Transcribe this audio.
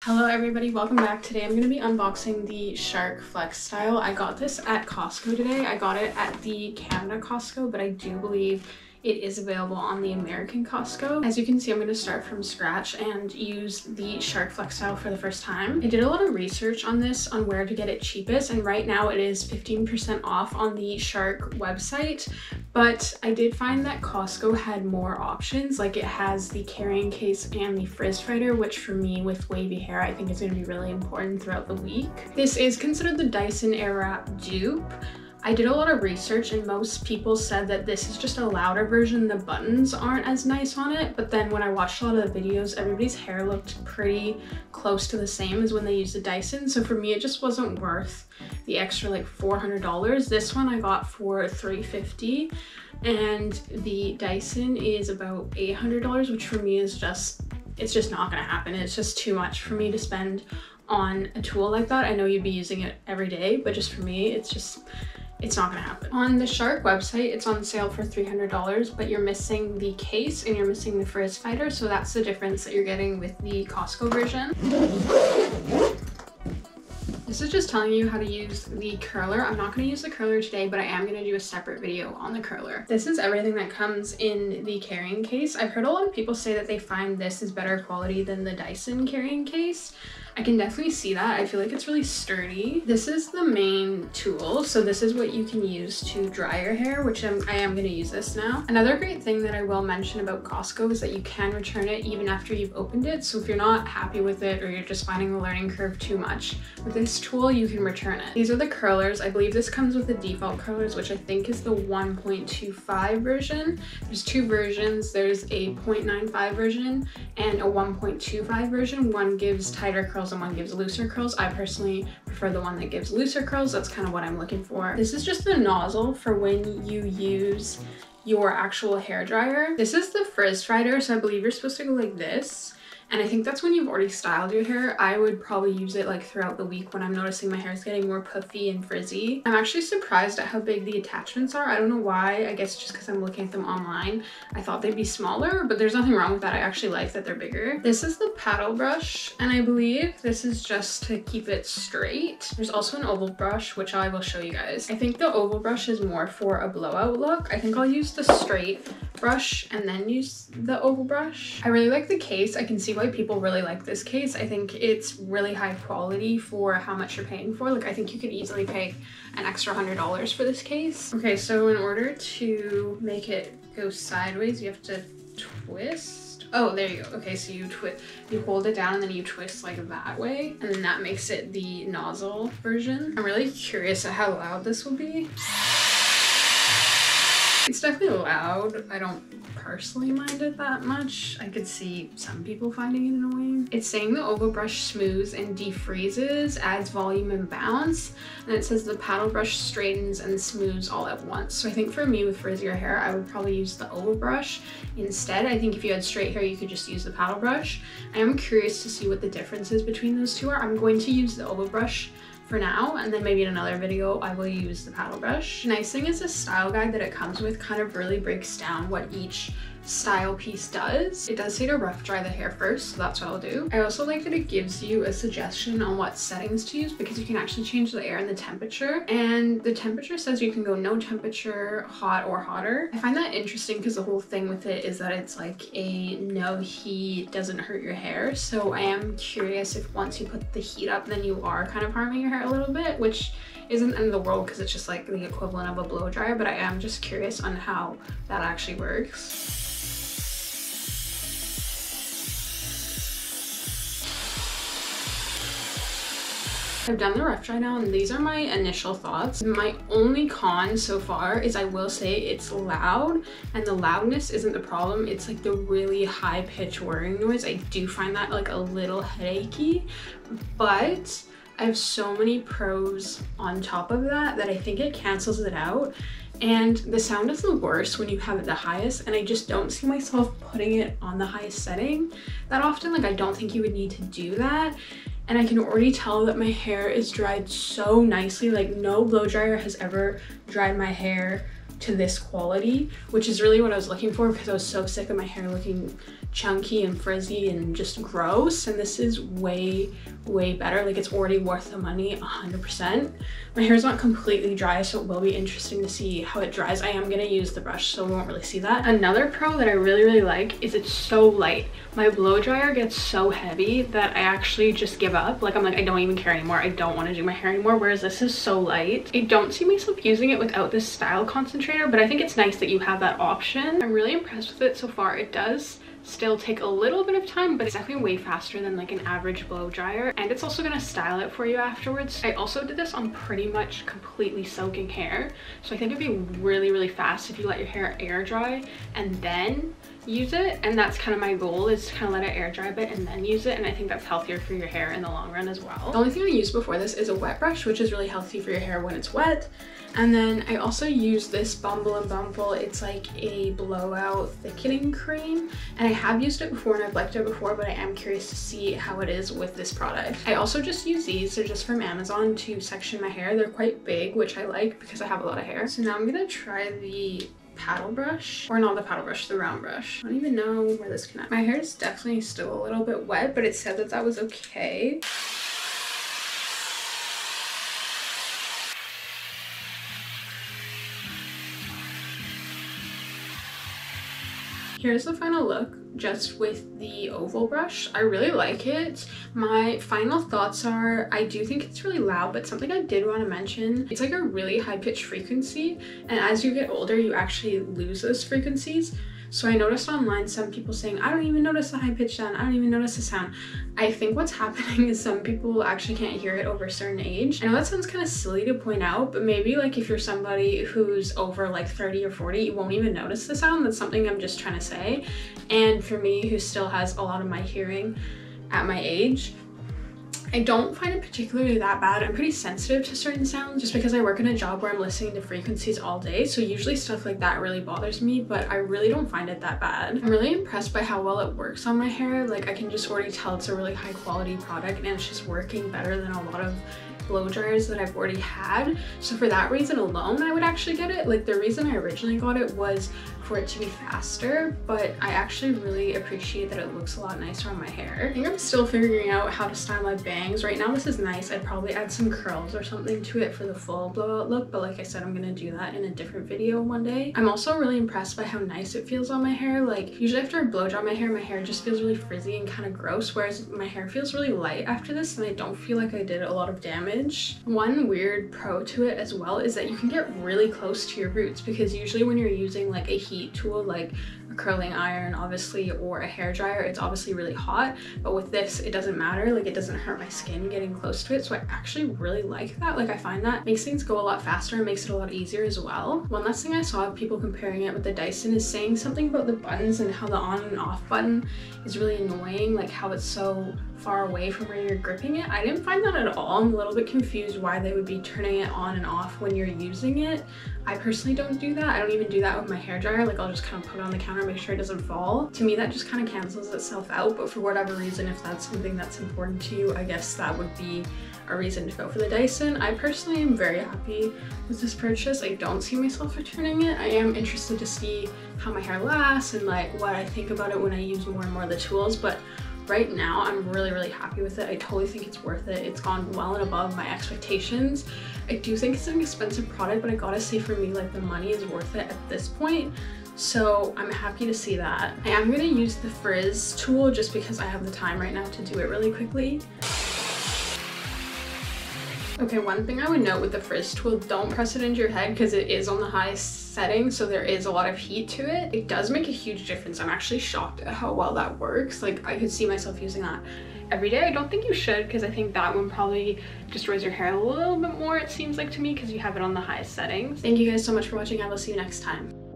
Hello everybody, welcome back. Today I'm going to be unboxing the Shark flexstyle. I got this at Costco today. I got it at the Canada Costco, but I do believe it is available on the American Costco. As you can see, I'm going to start from scratch and use the Shark flexstyle for the first time. I did a lot of research on this, on where to get it cheapest, and right now it is 15% off on the Shark website, but I did find that Costco had more options. Like, it has the carrying case and the frizz fighter, which for me with wavy hair I think is going to be really important throughout the week. This is considered the Dyson airwrap dupe. I did a lot of research and most people said that this is just a louder version. The buttons aren't as nice on it, but then when I watched a lot of the videos, everybody's hair looked pretty close to the same as when they used the Dyson. So for me, it just wasn't worth the extra like $400. This one I got for $350 and the Dyson is about $800, which for me is it's just not gonna happen. It's just too much for me to spend on a tool like that. I know you'd be using it every day, but just for me, it's not gonna happen. On the Shark website, it's on sale for $300, but you're missing the case and you're missing the frizz fighter, so that's the difference that you're getting with the Costco version. This is just telling you how to use the curler. I'm not going to use the curler today, but I am going to do a separate video on the curler. This is everything that comes in the carrying case. I've heard a lot of people say that they find this is better quality than the Dyson carrying case. I can definitely see that. I feel like it's really sturdy. This is the main tool. So this is what you can use to dry your hair, which I am going to use this now. Another great thing that I will mention about Costco is that you can return it even after you've opened it. So if you're not happy with it or you're just finding the learning curve too much, with this tool you can return it. These are the curlers. I believe this comes with the default curlers, which I think is the 1.25 version. There's two versions. There's a 0.95 version and a 1.25 version. One gives tighter curls and one gives looser curls. I personally prefer the one that gives looser curls. That's kind of what I'm looking for. This is just the nozzle for when you use your actual hair dryer. This is the frizz fighter, so I believe you're supposed to go like this. And I think that's when you've already styled your hair. I would probably use it like throughout the week when I'm noticing my hair is getting more puffy and frizzy. I'm actually surprised at how big the attachments are. I don't know why. I guess just because I'm looking at them online. I thought they'd be smaller, but there's nothing wrong with that. I actually like that they're bigger. This is the paddle brush, and I believe this is just to keep it straight. There's also an oval brush, which I will show you guys. I think the oval brush is more for a blowout look. I think I'll use the straight brush and then use the oval brush. I really like the case. I can see why people really like this case. I think it's really high quality for how much you're paying for. Like, I think you could easily pay an extra $100 for this case. Okay, so in order to make it go sideways, you have to twist. Oh, there you go. Okay, so you hold it down and then you twist like that way, and then that makes it the nozzle version. I'm really curious at how loud this will be. It's definitely loud. I don't personally mind it that much. I could see some people finding it annoying. It's saying the oval brush smooths and defreezes, adds volume and bounce. And it says the paddle brush straightens and smooths all at once. So I think for me with frizzier hair, I would probably use the oval brush instead. I think if you had straight hair, you could just use the paddle brush. I am curious to see what the differences between those two are. I'm going to use the oval brush for now, and then maybe in another video I will use the paddle brush. Nice thing is the style guide that it comes with kind of really breaks down what each style piece does. It does say to rough dry the hair first, so that's what I'll do. I also like that it gives you a suggestion on what settings to use, because you can actually change the air and the temperature, and the temperature says you can go no temperature, hot or hotter. I find that interesting because the whole thing with it is that it's like a no heat, doesn't hurt your hair. So I am curious if once you put the heat up, then you are kind of harming your hair a little bit, which isn't the end of the world because it's just like the equivalent of a blow dryer, but I am just curious on how that actually works. I've done the rough dry now, and these are my initial thoughts. My only con so far is I will say it's loud, and the loudness isn't the problem. It's like the really high pitched whirring noise. I do find that like a little headachy, but I have so many pros on top of that I think it cancels it out. And the sound is the worst when you have it the highest, and I just don't see myself putting it on the highest setting that often. Like, I don't think you would need to do that. And I can already tell that my hair is dried so nicely. Like, no blow dryer has ever dried my hair to this quality, which is really what I was looking for because I was so sick of my hair looking chunky and frizzy and just gross, and this is way better. Like, it's already worth the money 100%. My hair is not completely dry, so it will be interesting to see how it dries. I am gonna use the brush, so we won't really see that. Another pro that I really like is it's so light. My blow dryer gets so heavy that I actually just give up. Like, I'm like, I don't even care anymore. I don't want to do my hair anymore, whereas this is so light. I don't see myself using it without this style concentrator, but I think it's nice that you have that option. I'm really impressed with it so far. It does still take a little bit of time, but it's definitely way faster than like an average blow dryer, and it's also gonna style it for you afterwards. I also did this on pretty much completely soaking hair, so I think it'd be really fast if you let your hair air dry and then use it, and that's kind of my goal, is to kind of let it air dry a bit and then use it, and I think that's healthier for your hair in the long run as well. The only thing I used before this is a wet brush, which is really healthy for your hair when it's wet. And then I also use this Bumble and Bumble. It's like a blowout thickening cream, and I have used it before and I've liked it before, but I am curious to see how it is with this product. I also just use these. They're just from Amazon to section my hair. They're quite big, which I like because I have a lot of hair. So now I'm gonna try the paddle brush, or not the paddle brush, the round brush. I don't even know where this connects. My hair is definitely still a little bit wet, but it said that that was okay. Here's the final look just with the oval brush. I really like it. My final thoughts are, I do think it's really loud, but something I did want to mention, it's like a really high pitched frequency, and as you get older you actually lose those frequencies. So I noticed online some people saying, I don't even notice the high pitch sound, I don't even notice the sound. I think what's happening is some people actually can't hear it over a certain age. I know that sounds kind of silly to point out, but maybe like if you're somebody who's over like 30 or 40, you won't even notice the sound. That's something I'm just trying to say. And for me, who still has a lot of my hearing at my age, I don't find it particularly that bad. I'm pretty sensitive to certain sounds just because I work in a job where I'm listening to frequencies all day. So usually stuff like that really bothers me, but I really don't find it that bad. I'm really impressed by how well it works on my hair. Like, I can just already tell it's a really high quality product, and it's just working better than a lot of blow dryers that I've already had. So for that reason alone, I would actually get it. Like, the reason I originally got it was for it to be faster, but I actually really appreciate that it looks a lot nicer on my hair. I think I'm still figuring out how to style my bangs. Right now this is nice. I'd probably add some curls or something to it for the full blowout look, but like I said, I'm gonna do that in a different video one day. I'm also really impressed by how nice it feels on my hair. Like, usually after I blow dry my hair just feels really frizzy and kind of gross, whereas my hair feels really light after this, and I don't feel like I did a lot of damage. One weird pro to it as well is that you can get really close to your roots, because usually when you're using like a heat tool like a curling iron obviously, or a hair dryer, it's obviously really hot, but with this it doesn't matter. Like, it doesn't hurt my skin getting close to it, so I actually really like that. Like, I find that makes things go a lot faster and makes it a lot easier as well. One last thing I saw of people comparing it with the Dyson is saying something about the buttons and how the on and off button is really annoying, like how it's so far away from where you're gripping it. I didn't find that at all. I'm a little bit confused why they would be turning it on and off when you're using it. I personally don't do that. I don't even do that with my hair dryer. Like, I'll just kind of put it on the counter, make sure it doesn't fall. To me, that just kind of cancels itself out, but for whatever reason, if that's something that's important to you, I guess that would be a reason to go for the Dyson. I personally am very happy with this purchase. I don't see myself returning it. I am interested to see how my hair lasts and like what I think about it when I use more and more of the tools, but right now I'm really happy with it. I totally think it's worth it. It's gone well and above my expectations. I do think it's an expensive product, but I gotta say, for me, like, the money is worth it at this point. So I'm happy to see that. I am gonna use the frizz tool just because I have the time right now to do it really quickly. Okay, one thing I would note with the frizz tool, don't press it into your head because it is on the highest setting, so there is a lot of heat to it. It does make a huge difference. I'm actually shocked at how well that works. Like, I could see myself using that every day. I don't think you should, because I think that one probably destroys your hair a little bit more, it seems like to me, because you have it on the highest settings. Thank you guys so much for watching. I will see you next time.